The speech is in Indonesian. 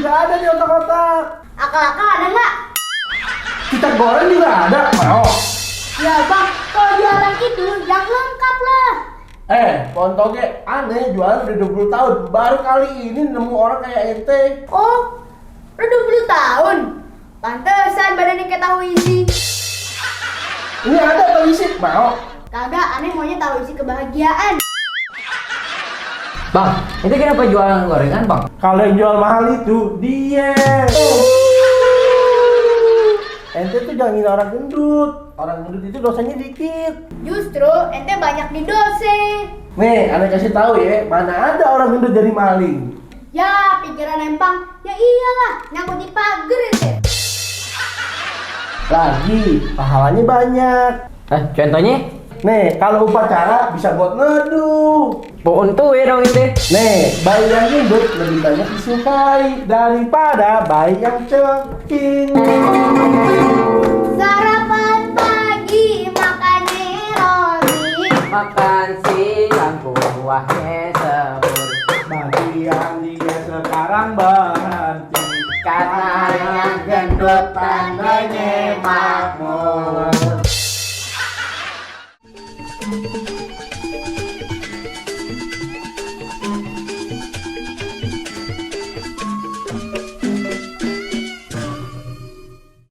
juga ada di otak-otak. Akal-akal ada nggak? Kita goreng juga ada. Mau? Ya bang, kalau jualan itu yang lengkap lah. Pohon toge aneh, jualan udah 20 tahun. Baru kali ini nemu orang kayak ente. Oh, udah 20 tahun. Pantesan badannya kayak tahu isi. Ini ada atau isi? Mau? Kagak, aneh maunya tahu isi kebahagiaan. Bang, itu kenapa jualan gorengan bang? Kalau yang jual mahal itu dia. Ente tuh jangan ngina orang gendut. Orang gendut itu dosanya dikit. Justru ente banyak di dose. Nih, aneh kasih tahu ya, mana ada orang gendut jadi maling. Ya, pikiran empang. Ya iyalah, nyangkut di pagar ente. Lagi, pahalanya banyak. Contohnya? Nih, kalau upacara bisa buat neduh. Pohon tuh ya dong itu. Nih, bayi yang gendut lebih banyak disukai daripada bayi yang ceking. Sarapan pagi makannya roti. Makan siang buahnya sahur. Bagi yang dia sekarang berhenti Karena yang gendut tandanya makmur.